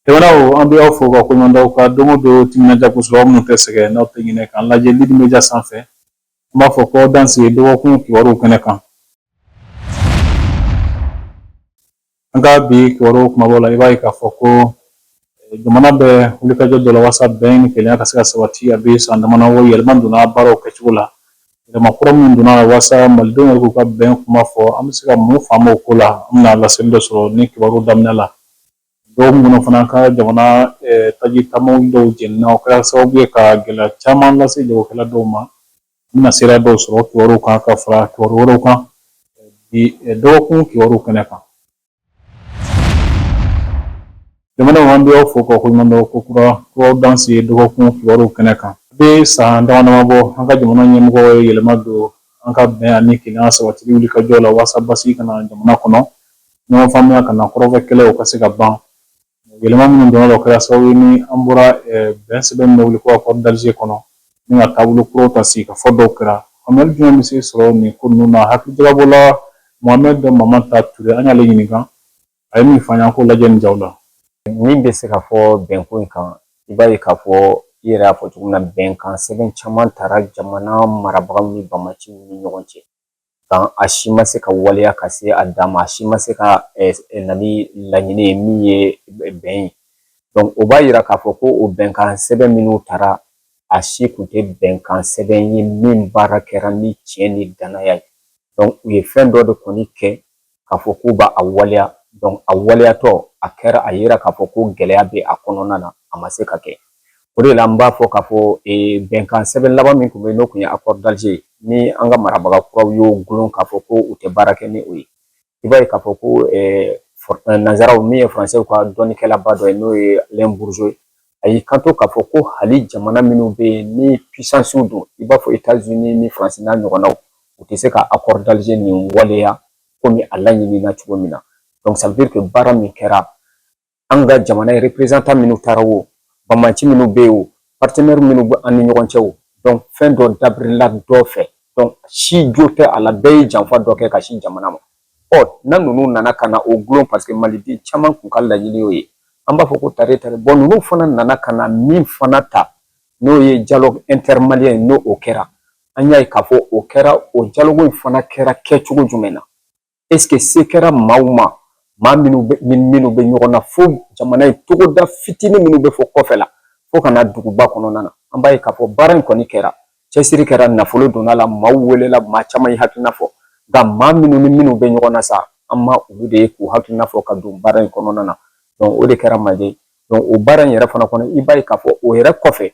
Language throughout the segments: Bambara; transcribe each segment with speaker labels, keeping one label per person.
Speaker 1: Jamana an bɛ aw fo ka koɲumandaw ka don o don timinadiya kosɛbɛ aw minnu tɛ sɛgɛn n'aw tɛ ɲinɛ k'an lajɛ Lidi Media sanfɛ an b'a fɔ ko dan sigi dɔgɔkun kibaruw kɛnɛ kan. An ka bi kibaruw kumabaw la i b'a ye k'a fɔ ko jamana bɛ wulikajɔ dɔ la walasa bɛn ni kelenya ka se ka sabati a bɛ san dama na yɛlɛma donna baaraw kɛcogo la yɛlɛma kura minnu donna la walasa malidenw yɛrɛ k'u ka bɛn kuma fɔ an bɛ se ka mun faamu o ko la an bɛna laseli dɔ sɔrɔ ni kibaruw daminɛ la. Dɔw minnu fana ka jamana taji tamaw dɔw jenina o kɛra sababu ye ka gɛlɛya caman lase jagokɛla dɔw ma an bɛna seereya dɔw sɔrɔ kibaruw kan ka fara kibaru wɛrɛw kan bi dɔgɔkun kibaruw kɛnɛ kan. Jamanaw an bɛ aw fo ka koɲumandaw ko kuraw dan sigi dɔgɔkun kibaruw kɛnɛ kan. A bɛ san dama dama bɔ an ka jamana ɲɛmɔgɔw ye yɛlɛma don an ka bɛn ani kelenya sabatili wulikajɔ la walasa basigi kana jamana kɔnɔ ɲɔgɔn faamuya kana kɔrɔfɔ kɛlɛw ka se ka ban. Yɛlɛma minnu donna la o kɛra sababu ye ni an bɔra bɛn sɛbɛn min bɛ wele ko accord d'Alger kɔnɔ ni ka taabolo kuraw ta sigi ka fɔ dɔw kɛra faamuyali jumɛn bɛ se sɔrɔ nin ko ninnu na hakilijakabɔ la Mohamed Mamanta Ture an y'ale ɲininka a ye min fɔ an ye an k'o lajɛ nin jaw la.
Speaker 2: Min bɛ se ka fɔ bɛnko in kan i b'a ye k'a fɔ i yɛrɛ y'a fɔ cogo min na bɛnkan sɛbɛn caman tara jamana marabagaw ni bamaciw ni ɲɔgɔn cɛ kan a si ma se ka waleya ka se a dan ma a si ma se ka na ni laɲini ye min ye bɛn ye donc o b'a yira k'a fɔ ko o bɛnkan sɛbɛn minnu tara a si tun tɛ bɛnkan sɛbɛn ye min baara kɛra ni tiɲɛ ni danaya ye donc u ye fɛn dɔ de kɔni kɛ k'a fɔ k'u b'a waleya donc a waleyatɔ a kɛra a yira k'a fɔ ko gɛlɛya bɛ a kɔnɔna na a ma se ka kɛ o de la n b'a fɔ k'a fɔ bɛnkan sɛbɛn laban min tun bɛ yen n'o tun ye accord d'Alger ni an ka marabaga kuraw y'o gulon k'a fɔ ko u tɛ baara kɛ ni o ye i b'a ye k'a fɔ ko nanzaraw min ye faransɛw ka dɔnnikɛlaba dɔ ye n'o ye Alain Bourgeois a y'i kanto k'a fɔ ko hali jamana minnu bɛ yen ni puissances don i b'a fɔ États-Unis ni Faransi n'a ɲɔgɔnnaw u tɛ se ka accord d'Alger nin waleya komi a laɲinina cogo min na donc ça veut dire que baara min kɛra an ka jamana représentant minnu taara o bamaci minnu bɛ yen o partenaire minnu bɛ an ni ɲɔgɔn cɛ o donc fɛn dɔ dabirila dɔ fɛ donc si jo tɛ a la bɛɛ ye janfa dɔ kɛ ka si jamana ma na ninnu nana ka na o gulon parce que maliden caman kun ka laɲini y'o ye an b'a fɔ ko tare bon ninnu fana nana ka na min fana ta n'o ye dialogue intermalien n'o o kɛra an y'a ye k'a fɔ o kɛra o dialogue in fana kɛra kɛcogo jumɛn na est-ce que se kɛra maaw ma maa minnu bɛ ɲɔgɔn na fo jamana in togoda fitinin minnu bɛ fɔ kɔfɛ la fo ka na duguba kɔnɔna na an b'a ye k'a fɔ baara in kɔni kɛra cɛsiri kɛra nafolo donna la maaw welela maa caman ye hakilina fɔ nka maa minnu ni minnu bɛ ɲɔgɔn na sa an ma olu de ye k'u hakilina fɔ ka don baara in kɔnɔna na donc o de kɛra manden donc o baara in yɛrɛ fana kɔnɔ i b'a ye k'a fɔ o yɛrɛ kɔfɛ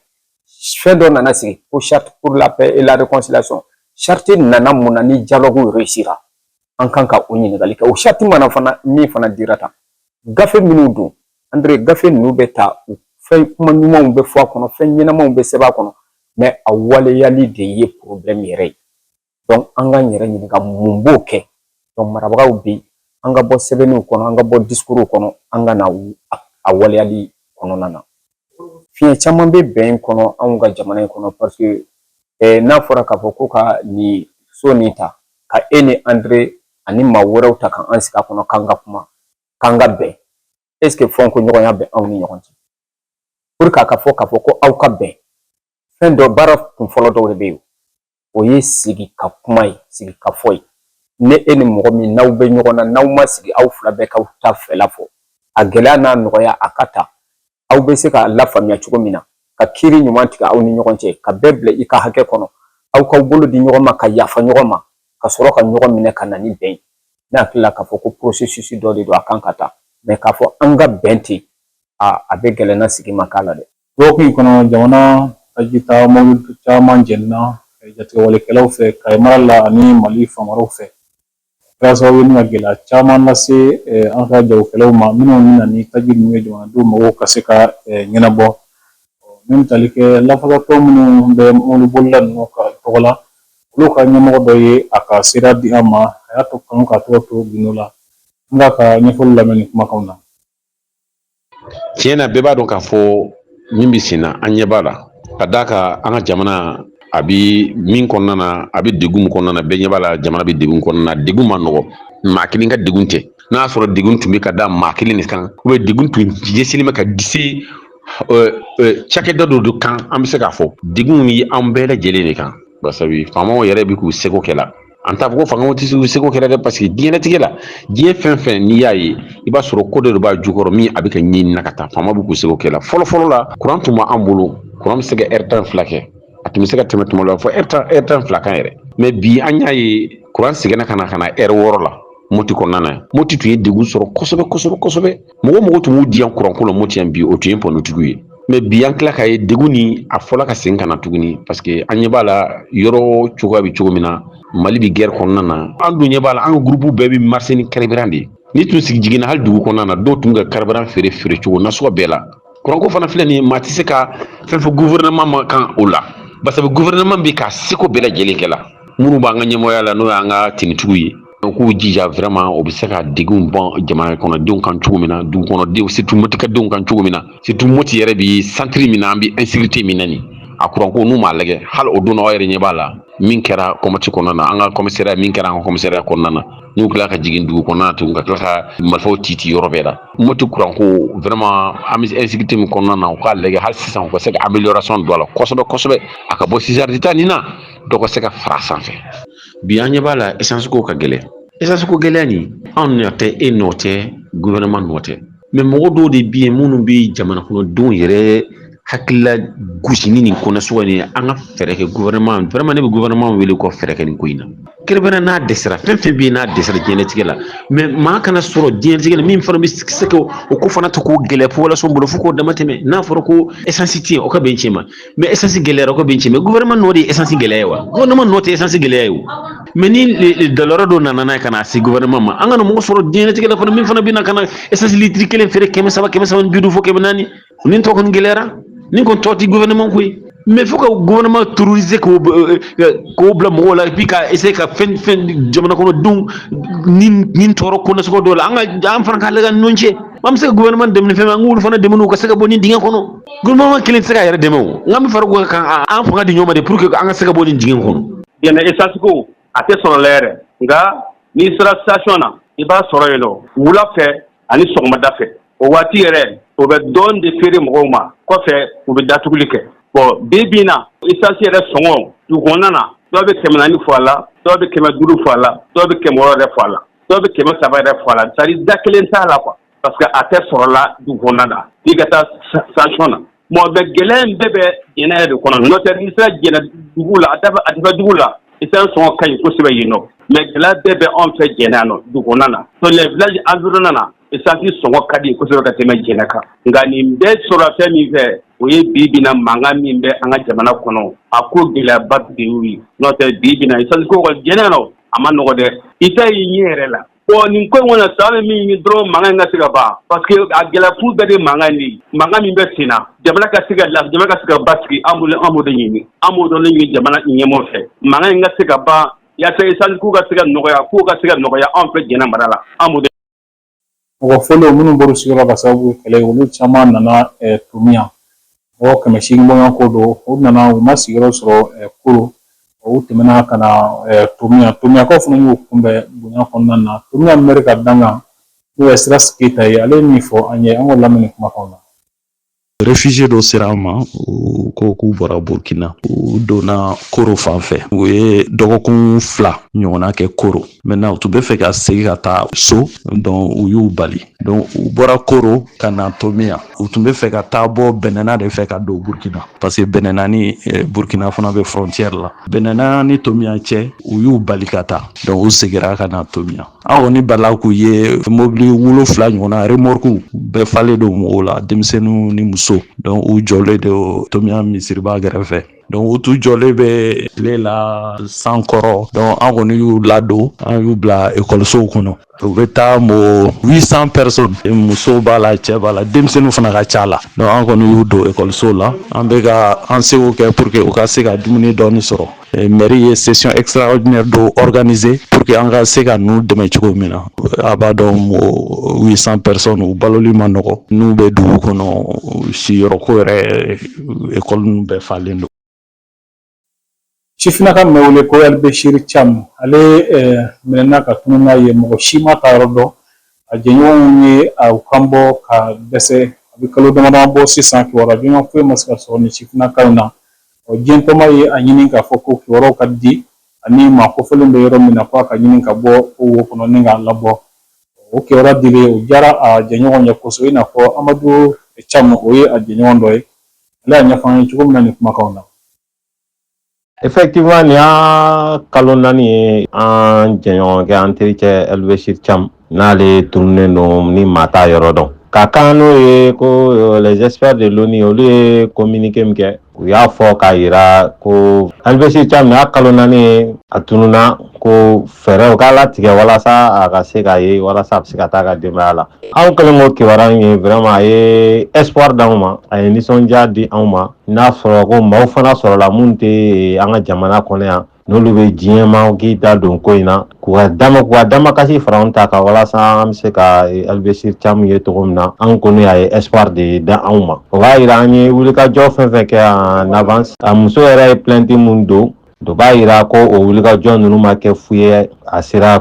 Speaker 2: fɛn dɔ nana sigi ko charte pour la paix et la réconciliation charte nana mun na ni dialogue réussira an kan ka o ɲininkali kɛ o charte mana fana min fana dira tan gafe minnu don André gafe ninnu bɛ ta fɛn kuma ɲumanw bɛ fɔ a kɔnɔ fɛn ɲɛnamaw bɛ sɛbɛn a kɔnɔ mais a waleyali de ye problème yɛrɛ ye donc an k'an yɛrɛ ɲininka mun b'o kɛ donc marabagaw bi an ka bɔ sɛbɛnniw kɔnɔ an ka bɔ discours kɔnɔ an ka na a waleyali kɔnɔna na fiɲɛ caman bɛ bɛn kɔnɔ anw ka jamana in kɔnɔ parce que n'a fɔra k'a fɔ ko ka nin so nin ta ka e ni André ani maa wɛrɛw ta kan an sigi a kɔnɔ k'an ka kuma k'an ka bɛn est-ce que fɔ ko ɲɔgɔnya bɛ anw ni ɲɔgɔn cɛ pour que a ka fɔ k'a fɔ ko aw ka bɛn fɛn dɔ baara kun fɔlɔ dɔw de bɛ yen o ye sigi ka kuma ye sigi ka fɔ ye ne e ni mɔgɔ min n'aw bɛ ɲɔgɔn na n'aw ma sigi aw fila bɛɛ k'aw ta fɛla fɔ a gɛlɛya n'a nɔgɔya a ka ta aw bɛ se ka lafaamuya cogo min na ka kiiri ɲuman tigɛ aw ni ɲɔgɔn cɛ ka bɛɛ bila i ka hakɛ kɔnɔ aw k'aw bolo di ɲɔgɔn ma ka yafa ɲɔgɔn ma ka sɔrɔ ka ɲɔgɔn minɛ ka na ni bɛn ne hakili la k'a fɔ ko processus dɔ de don a kan ka taa mais k'a fɔ an ka bɛn ten a bɛ gɛlɛn na sigi ma k'a la dɛ
Speaker 1: dɔgɔkun in kɔnɔ jamana taji taamaw caman jenina jatigɛwalekɛlaw fɛ Kayi mara la ani Mali fan wɛrɛw fɛ kɛra sababu ye ka gɛlɛya caman lase an ka jagokɛlaw ma minnu bɛna ni taji ninnu ye jamanadenw mago ka se ka ɲɛnabɔ min tali kɛ lafasalatɔ minnu bɛ mobilibolila ninnu ka tɔgɔ la olu ka ɲɛmɔgɔ dɔ ye a ka sira di an ma a y'a to kanu ka tɔgɔ to gundo la n b'a ka ɲɛfɔli lamɛn ni kumakanw na.
Speaker 3: Tiɲɛ na bɛɛ b'a dɔn k'a fɔ min bɛ sen na an ɲɛ b'a la ka d'a kan an ka jamana a bɛ min kɔnɔna na a bɛ degun min kɔnɔna na bɛɛ ɲɛ b'a la jamana bɛ degun kɔnɔna na degun ma nɔgɔ maa kelen ka degun tɛ n'a y'a sɔrɔ degun tun bɛ ka da maa kelen de kan degun tun ɲɛsinnen bɛ ka disi cakɛda dɔ de kan an bɛ se k'a fɔ degun ye an bɛɛ lajɛlen de kan basabi faamaw yɛrɛ bɛ k'u seko kɛ la an t'a fɔ ko faamaw tɛ se k'u seko kɛ dɛ parce que diɲɛlatigɛ la diɲɛ fɛn fɛn n'i y'a ye i b'a sɔrɔ ko dɔ de b'a jukɔrɔ min a bɛ ka ɲini na ka taa faamaw bɛ k'u seko kɛ la fɔlɔ la kuran tun b'an bolo kuran bɛ se ka heure 12 kɛ a tun bɛ se ka tɛmɛ tuma dɔ la fɔ heure 12 kan yɛrɛ mais bi an y'a ye kuran seginna ka na heure 6 la Moti kɔnɔna na Moti tun ye degun sɔrɔ kosɛbɛ mɔgɔ tun b'u diyan kuranko la Moti yan bi o tun ye pɔnɔtigiw ye mais bi an tila ka ye degun ni a fɔla ka segin ka na tuguni parce que an ɲɛ b'a la yɔrɔ cogoya bɛ cogo min na Mali bi guerre kɔnɔna na an dun ɲɛ b'a la an ka groupe bɛɛ bɛ marcher ni carburant de ye ni tun sigi jiginna hali dugu kɔnɔna na dɔw tun ka carburant feere cogo nasugu bɛɛ la kuranko fana filɛ nin ye maa tɛ se ka fɛn fɔ gouvernement ma kan o la parce que gouvernement bɛ ka seko bɛɛ lajɛlen kɛ la minnu b'an ka ɲɛmɔgɔya la n'o y'an ka tenitigiw ye k'u jija vraiment o bɛ se ka degun bɔn jamana kɔnɔdenw kan cogo min na dugu kɔnɔdenw surtout motikɛdenw kan cogo min na surtout moti yɛrɛ bi centre min na an bɛ insécurité min na nin a kuranko n'u m'a lajɛ hali o don aw yɛrɛ ɲɛ b'a la min kɛra kɔmati kɔnɔna na an ka commissariat min kɛra an ka commissariat kɔnɔna na n'u tila ka jigin dugu kɔnɔna na tuguni ka tila ka marifaw ci yɔrɔ bɛɛ la moti kuranko vraiment an bɛ insécurité min kɔnɔna na u k'a lajɛ hali sisan u ka se ka amélioration don a la kosɛbɛ a ka bɔ 6 heures de temps nin na dɔ ka se ka fara sanfɛ bi an ɲɛ b'a la essence ko ka gɛlɛn essence ko gɛlɛya nin anw nɔ tɛ e nɔ tɛ gouvernement nɔ tɛ mais mɔgɔ dɔw de bɛ yen minnu bɛ jamana kɔnɔdenw yɛrɛ hakilila gosini nin kɔnɔsuga nin an ka fɛɛrɛ kɛ gouvernement vraiment ne bɛ gouvernement wele kɔ fɛɛrɛ kɛ nin ko in na kɛrɛfɛ n'a dɛsɛra fɛn bɛ yen n'a dɛsɛra diɲɛlatigɛ la mais maa kana sɔrɔ diɲɛlatigɛ la min fana bɛ se ka o ko fana ta k'o gɛlɛya population bolo fo k'o dama tɛmɛ n'a fɔra ko essence tɛ yen o ka bɛn cɛ ma mais essence gɛlɛyara o ka bɛn cɛ mais gouvernement nɔ de ye essence gɛlɛya ye wa gouvernement nɔ tɛ essence gɛlɛya ye o mais ni dalɔrɔ dɔ nana n'a ye ka na se gouvernement ma an kana mɔgɔ sɔrɔ diɲɛlatigɛ la fana min fana bɛ na ka na essence litiri kelen feere 300 ni 50 fo 400 nin tɔ kɔni gɛlɛyara ni ko tɔti gouvernement ko ye mais faut que gouvernement terroriser k'o bila mɔgɔw la et puis ka essayer ka fɛn jamana kɔnɔdenw ni tɔɔrɔ ko nasugu dɔw la an fana k'a lajɛ ɲɔgɔn cɛ an bɛ se ka gouvernement dɛmɛ fɛn min an k'olu fana dɛmɛ u ka se ka bɔ nin dingɛ kɔnɔ gouvernement kelen tɛ se k'a yɛrɛ dɛmɛ o n k'an bɛ fara o kan an fanga di ɲɔgɔn ma de pour que an ka se ka bɔ nin dingɛ kɔnɔ.
Speaker 4: Yɛnɛ essence ko a tɛ sɔrɔ la yɛrɛ nka n'i sera station na i b'a sɔrɔ yen nɔ wula fɛ ani sɔgɔmada fɛ o waati yɛrɛ o bɛ dɔɔni de feere mɔgɔw ma kɔfɛ u bɛ datuguli kɛ bon bi bi in na essence yɛrɛ sɔngɔ dugu kɔnɔna na dɔw bɛ 400 fɔ a la dɔw bɛ 500 fɔ a la dɔw bɛ 600 yɛrɛ fɔ a la dɔw bɛ 300 yɛrɛ fɔ a la c'est à dire da kelen t'a la quoi parce que a tɛ sɔrɔ la dugu kɔnɔna na f'i ka taa station na bon bɛ gɛlɛya in bɛɛ bɛ jɛnɛ yɛrɛ de kɔnɔ n'o tɛ n'i sera jɛnɛ dugu la a tɛ dugu la essence sɔngɔ ka ɲi kosɛbɛ yen nɔ mais gɛlɛya bɛɛ bɛ anw fɛ jɛnɛ yan nɔ dugu kɔnɔna na so les villages environnants na essence sɔngɔ ka di kosɛbɛ ka tɛmɛ jɛnɛ kan nka nin bɛɛ sɔrɔ fɛn min fɛ o ye bi bi na mankan min bɛ an ka jamana kɔnɔ a ko gɛlɛyaba de y'u ye n'o tɛ bi bi na essence ko kɔni jɛnɛ nɔ a ma nɔgɔ dɛ i ta y'i ɲɛ yɛrɛ la bon nin ko in kɔnɔ san bɛ min ɲini dɔrɔn mankan in ka se ka ban parce que a gɛlɛya fu bɛɛ de mankan de ye mankan min bɛ sen na jamana ka se ka basigi an b'o de ɲini an b'o dɔn ɲini jamana ɲɛmɔgɔ fɛ mankan in ka se ka ban yaasa essence ko ka se ka nɔgɔya kow ka se ka nɔgɔya anw fɛ jɛnɛ mara la an b'o de
Speaker 1: mɔgɔ fɔlɔ minnu bɔra sigiyɔrɔ ka sababu kɛlɛ olu caman nana tumiya mɔgɔ 800 bɔɲɔgɔn ko don u nana u ma sigiyɔrɔ sɔrɔ koro u tɛmɛna ka na tomiyakaw fana y'u kunbɛn bonya kɔnɔna na tomiya min bɛ ka danga n'o ye Siras Keyita ye ale ye min fɔ an ye an k'o lamɛn nin kumakanw na.
Speaker 5: Réfugiés dɔ sera an ma u ko k'u bɔra Burkina u donna Koro fan fɛ u ye dɔgɔkun 2 ɲɔgɔnna kɛ Koro maintenant u tun bɛ fɛ ka segin ka taa so donc u y'u bali donc u bɔra Koro ka na Tomiya u tun bɛ fɛ ka taa bɔ Bɛnɛna de fɛ ka don Burkina parce que Bɛnɛna ni Burkina fana bɛ frontière la Bɛnɛna ni Tomiya cɛ u y'u bali ka taa donc u seginna ka na Tomiya an kɔni balila k'u ye mobili 7 ɲɔgɔnna remorque bɛɛ falen don mɔgɔw la denmisɛnninw ni muso donc u jɔlen de Tomiya misiriba kɛrɛfɛ donc u tu jɔlen bɛ tile la san kɔrɔ donc an kɔni y'u ladon an y'u bila ekɔlisow kɔnɔ u bɛ taa 800 personnes musow b'a la cɛ b'a la denmisɛnninw fana ka ca la donc an kɔni y'u don ekɔlisow la an bɛ ka an seko kɛ pour que u ka se ka dumuni dɔɔni sɔrɔ mairie ye session extraordinaire dɔ organiser pour que an ka se ka n'u dɛmɛ cogo min na a b'a dɔn 800 personnes u baloli ma nɔgɔ n'u bɛ dugu kɔnɔ siyɔrɔko yɛrɛ ekɔli ninnu bɛɛ falen don.
Speaker 1: sifinaka min bɛ wele ko Albashir Cham ale minɛna ka tunun n'a ye mɔgɔ si ma ta yɔrɔ dɔn a jɛɲɔgɔnw ye a kan bɔ ka dɛsɛ a bɛ kalo damadama bɔ sisan kibaruya joona foyi ma se ka sɔrɔ nin sifinaka in na diɲɛtɔma ye a ɲini k'a fɔ ko kibaruyaw ka di ani maa kofɔlen bɛ yɔrɔ min na ko a ka ɲini ka bɔ o wo kɔnɔ ni k'a labɔ o kibaruya dilen o diyara a jɛɲɔgɔn ye kosɛbɛ i n'a fɔ Amadu Cham o ye a jɛɲɔgɔn dɔ ye ale y'a ɲɛfɔ an ye cogo min na nin kumakanw na.
Speaker 6: Effectivement, nin y'a kalo naani ye an jɛɲɔgɔn kɛ an terikɛ Albashir Cham n'ale tununnen don ni maa t'a yɔrɔ dɔn ka kan n'o ye ko les experts de l'ONU olu ye communiqué min kɛ u y'a fɔ k'a yira ko Albashir Cham nin y'a kalo naani ye a tununa ko fɛɛrɛw k'a latigɛ walasa a ka se k'a ye walasa a bɛ se ka taa a ka denbaya la anw kɛlen ko kibaruya in ye vraiment a ye espoir d'anw ma a ye nisɔndiya di anw ma n'a sɔrɔ ko maaw fana sɔrɔla mun tɛ an ka jamana kɔnɔ yan n'olu bɛ diɲɛma k'i da don ko in na k'u ka damakasi fara anw ta kan walasa an bɛ se ka Albashir Cham ye cogo min na an kɔni y'a ye espoir de da anw ma o b'a yira an ye wulikajɔ fɛn fɛn kɛ en avance a muso yɛrɛ ye plainte mun don o b'a yira ko o wulikajɔ ninnu ma kɛ fu ye a sera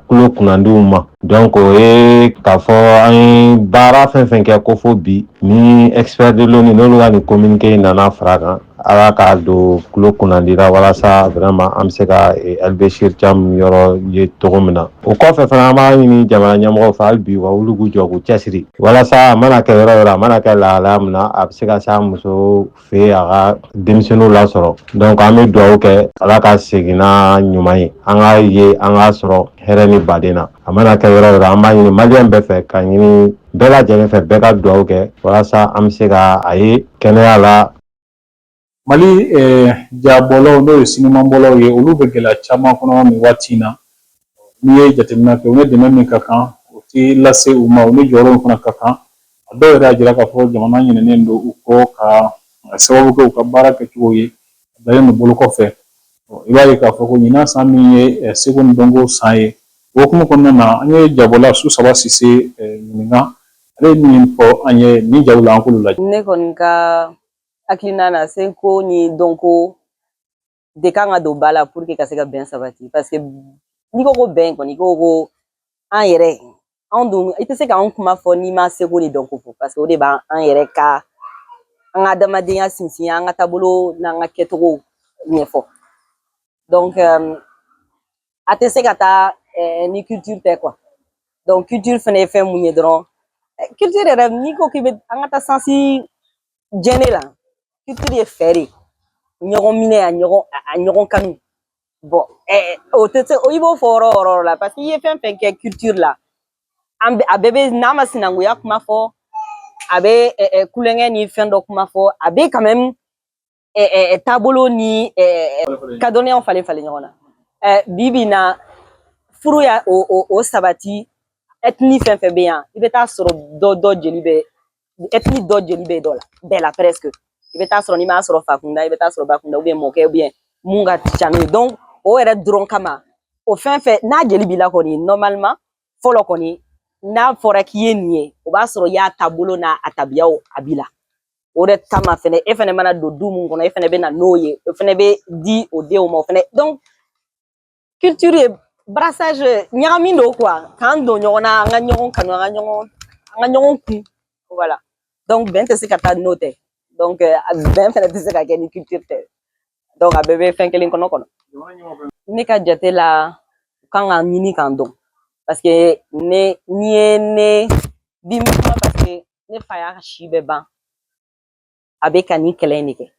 Speaker 6: tulo kunnandiw ma donc o ye k'a fɔ an ye baara fɛn fɛn kɛ ko fo bi ni expert de l'ONU n'olu ka nin communiqué nana fara kan ala k'a don tulo kunnandira walasa vraiment an bɛ se ka Albashir Cham yɔrɔ ye cogo min na o kɔfɛ fana an b'a ɲini jamana ɲɛmɔgɔw fɛ hali bi u ka wuli k'u jɔ k'u cɛsiri walasa a mana kɛ yɔrɔ o yɔrɔ a mana kɛ lahalaya min na a bɛ se ka se a muso fɛ a ka denmisɛnninw lasɔrɔ donc an bɛ dugawu kɛ ala ka segin n'a ɲuman ye an k'a ye an k'a sɔrɔ hɛrɛ ni baden na a mana kɛ yɔrɔ o yɔrɔ an b'a ɲini maliyɛn bɛɛ fɛ ka ɲini bɛɛ lajɛlen fɛ bɛɛ ka dugawu kɛ walasa an bɛ se ka a ye kɛnɛya la.
Speaker 1: Mali jabɔlaw n'o ye sinimabɔlaw ye olu bɛ gɛlɛya caman kɔnɔ nin waati in na n'i ye jateminɛ kɛ u ni dɛmɛ min ka kan o tɛ lase u ma u ni jɔyɔrɔ fana ka kan a dɔw yɛrɛ y'a jira k'a fɔ jamana ɲinɛnen don u kɔ ka sababu kɛ u ka baara kɛcogo ye a dalen don bolo kɔfɛ i b'a ye k'a fɔ ko ɲinan san min ye seko ni dɔnko san ye o hukumu kɔnɔna na an ye jabɔla Susaba Sise ɲininka ale ye min fɔ an ye nin jaw la an k'olu lajɛ.
Speaker 7: Ne kɔni ka hakilina na Seko ni dɔnko de kan ka don ba la pour que ka se ka bɛn sabati parce que n'i ko ko bɛn kɔni i ko ko an yɛrɛ anw dun i tɛ se k'anw kuma fɔ n'i ma Seko ni dɔnko fɔ parce que o de b'an yɛrɛ ka an ka adamadenya sinsin an ka taabolo n'an ka kɛcogo ɲɛfɔ donc a tɛ se ka taa ni culture tɛ quoi donc culture fana ye fɛn mun ye dɔrɔn culture yɛrɛ n'i ko k'i bɛ an ka taa sansi jɛnɛ la culture ye fɛ de ɲɔgɔn minɛ a ɲɔgɔn kanu bon o tɛ se i b'o fɔ yɔrɔ o yɔrɔ la parce que i ye fɛn fɛn kɛ culture la a bɛɛ bɛ n'a ma sinankunya kuma fɔ a bɛ kulonkɛ ni fɛn dɔ kuma fɔ a bɛ quand même taabolo ni ka dɔnniyaw falen falen ɲɔgɔn na bi bi in na furu ya o sabati ethnie fɛn fɛn bɛ yan i bɛ taa sɔrɔ dɔ jeli bɛ ethnie dɔ jeli bɛ dɔ la bɛɛ la presque i bɛ taa sɔrɔ n'i m'a sɔrɔ fakunda i bɛ taa sɔrɔ bakunda mɔkɛ mun ka ca n'o ye donc o yɛrɛ dɔrɔn kama o fɛn fɛn n'a jeli b'i la kɔni normalement fɔlɔ kɔni n'a fɔra k'i ye nin ye o b'a sɔrɔ i y'a taabolo n'a a tabiyaw a b'i la o de kama fɛnɛ e fɛnɛ mana don du mun kɔnɔ e fɛnɛ bɛ na n'o ye o fɛnɛ bɛ di o denw ma o fɛnɛ donc culture ye brassage ɲagamin don quoi k'an don ɲɔgɔn na an ka ɲɔgɔn kanu an ka ɲɔgɔn kun voilà donc bɛn tɛ se ka taa n'o tɛ donc bɛn fɛnɛ tɛ se ka kɛ ni culture tɛ donc a bɛɛ bɛ fɛn kelen kɔnɔ ne ka jate la u kan ka ɲini k'an dɔn parce que n'i ye ne bi min kuma parce que ne fa y'a si bɛɛ ban a bɛ ka nin kɛlɛ in de kɛ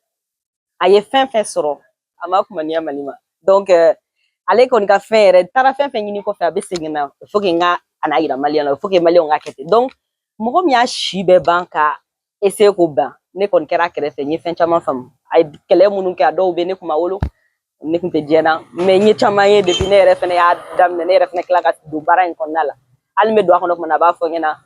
Speaker 7: a ye fɛn fɛn sɔrɔ a ma kumaniya Mali ma donc ale kɔni ka fɛn yɛrɛ taara fɛn fɛn ɲini kɔfɛ a bɛ segin na il faut que n ka a n'a yira maliyɛn na il faut que maliyɛnw ka kɛ ten donc mɔgɔ min y'a si bɛɛ ban ka essayer k'o ban ne kɔni kɛra a kɛrɛfɛ n ye fɛn caman faamu a ye kɛlɛ minnu kɛ a dɔw bɛ ne kun ma wolo ne kun tɛ diɲɛ na mais n ye caman ye depuis ne yɛrɛ fɛnɛ y'a daminɛ ne yɛrɛ fɛnɛ tila ka don baara in kɔnɔna la hali n bɛ don a kɔnɔ tuma na a b'a fɔ n ɲɛna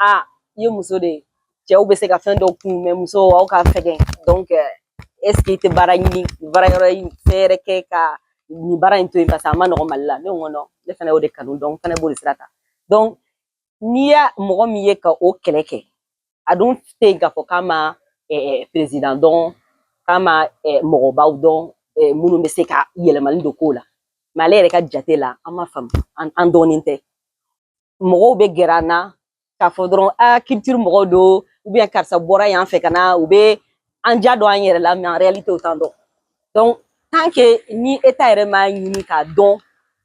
Speaker 7: i ye muso de ye cɛw bɛ se ka fɛn dɔw kun mais muso aw ka fɛgɛn donc est ce que i tɛ baara ɲini baara yɔrɔ in fɛn yɛrɛ kɛ ka nin baara in to yen parce que a ma nɔgɔn Mali la ne ko non ne fɛnɛ y'o de kanu donc fɛnɛ b'o de sira ta donc n'i y'a mɔgɔ min ye ka o kɛlɛ kɛ a dun tɛ yen k'a fɔ k'a ma président dɔn k'a ma mɔgɔbaw dɔn minnu bɛ se ka yɛlɛmali don ko la mais ale yɛrɛ ka jate la an ma faamu an dɔɔnin tɛ mɔgɔw bɛ gɛrɛ an na k'a fɔ dɔrɔn culture mɔgɔw don ou bien karisa bɔra yan fɛ ka na u bɛ an ja dɔn an yɛrɛ la mais en réalité o t'an dɔn donc tant que ni État yɛrɛ m'a ɲini k'a dɔn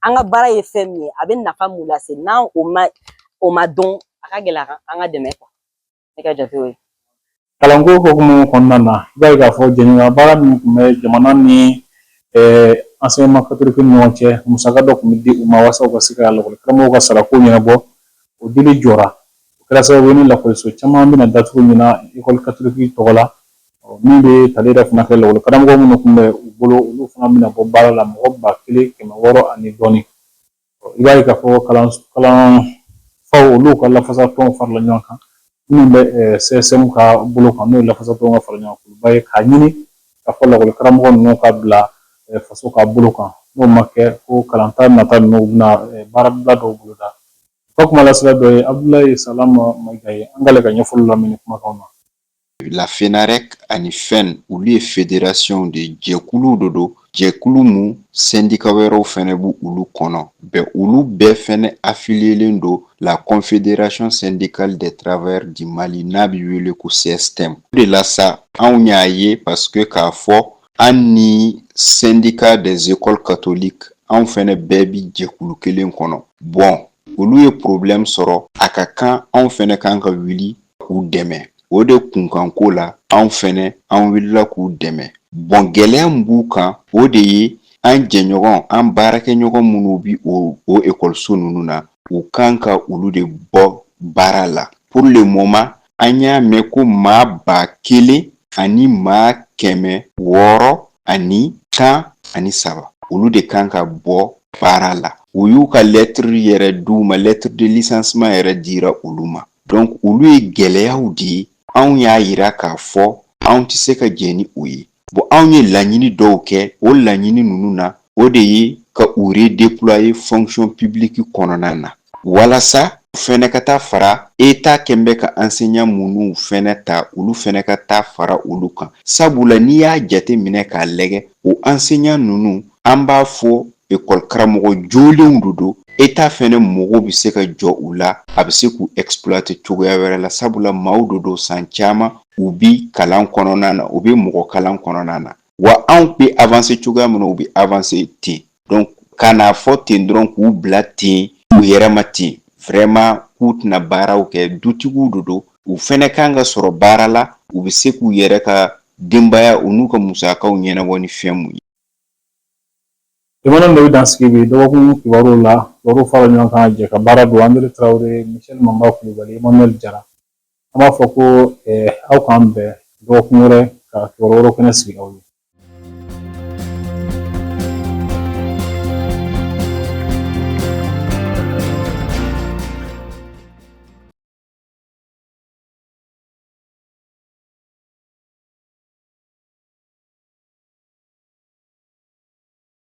Speaker 7: an ka baara ye fɛn min ye a bɛ nafa mun lase n'an o ma dɔn a ka gɛlɛn an ka dɛmɛ quoi ne ka jate o ye.
Speaker 1: Kalanko hokumu kɔnɔna na i b'a ye k'a fɔ jɛɲɔgɔnya baara min tun bɛ jamana ni enseignement catholique ni ɲɔgɔn cɛ musaka dɔ tun bɛ di u ma walasa u ka se ka lakɔli karamɔgɔw ka sarako ɲɛnabɔ o dili jɔra o kɛra sababu ye ni lakɔliso caman bɛna datugu ɲina école catholique tɔgɔ la min bɛ tali yɛrɛ fana kɛ lakɔli karamɔgɔ minnu tun bɛ u bolo olu fana bɛna bɔ baara la mɔgɔ 1600 ani dɔɔni i b'a ye k'a fɔ kalanfaw olu ka lafasatɔnw farala ɲɔgɔn kan minnu bɛ CSM ka bolo kan n'o ye lafasatɔnw ka fara ɲɔgɔn kan ba ye k'a ɲini k'a fɔ lakɔli karamɔgɔ ninnu ka bila faso ka bolo kan n'o ma kɛ ko kalanta nata ninnu bɛna baarabila dɔw boloda o kuma lasira dɔ ye Abdulaye Salama Mayiga ye an k'ale ka ɲɛfɔli lamɛn kumakanw na.
Speaker 8: La FENAREC ani FEN olu ye fédération de jɛkulu de don jɛkulu mun syndicat wɛrɛw fɛnɛ b'u olu kɔnɔ olu bɛɛ fɛnɛ affilielen don la Confédération syndicale des travailleurs du Mali n'a bɛ wele ko CSTM o de la sa anw y'a ye parce que k'a fɔ an ni syndicat des écoles catholiques anw fɛnɛ bɛɛ bi jɛkulu kelen kɔnɔ olu ye problème sɔrɔ a ka kan anw fɛnɛ kan ka wuli k'u dɛmɛ o de kunkanko la anw fɛnɛ an wulila k'u dɛmɛ gɛlɛya min b'u kan o de ye an jɛɲɔgɔn an baarakɛɲɔgɔn minnu bi o ekɔliso ninnu na u kan ka olu de bɔ baara la pour le moment an y'a mɛn ko maa 1000 ani maa 613 olu de kan ka bɔ baara la u y'u ka lettre yɛrɛ d'u ma lettre de licenciement yɛrɛ dira olu ma donc olu ye gɛlɛyaw di anw y'a yira k'a fɔ anw tɛ se ka jɛ ni o ye anw ye laɲini dɔw kɛ o laɲini ninnu na o de ye ka u redéployer fonction publique kɔnɔna na walasa fɛnɛ ka taa fara État kɛnbɛ ka enseignant minnu fɛnɛ ta olu fɛnɛ ka taa fara olu kan sabula n'i y'a jate minɛ k'a lɛgɛ o enseignant ninnu an b'a fɔ école karamɔgɔ jolenw de don État fɛnɛ mɔgɔw bɛ se ka jɔ u la a bɛ se k'u exploiter cogoya wɛrɛ la sabula maaw de don san caman u bi kalan kɔnɔna na u bɛ mɔgɔ kalan kɔnɔna na wa anw bɛ avancer cogoya min na u bɛ avancer ten donc kana fɔ ten dɔrɔn k'u bila ten u yɛrɛ ma ten vraiment k'u tɛna baaraw kɛ dutigiw de don u fɛnɛ kan ka sɔrɔ baara la u bɛ se k'u yɛrɛ ka denbaya u n'u ka musakaw ɲɛnabɔ ni fɛn mun ye.
Speaker 1: Jamana dɔ bɛ dansigi bi dɔgɔkun kibaruw la kibaruw fara ɲɔgɔn kan jɛ ka baara don André Traoré Michel Mamba Kulibali Emmanuel Jara an b'a fɔ ko aw k'an bɛn dɔgɔkun wɛrɛ ka kibaru wɛrɛw kɛnɛ sigi aw ye.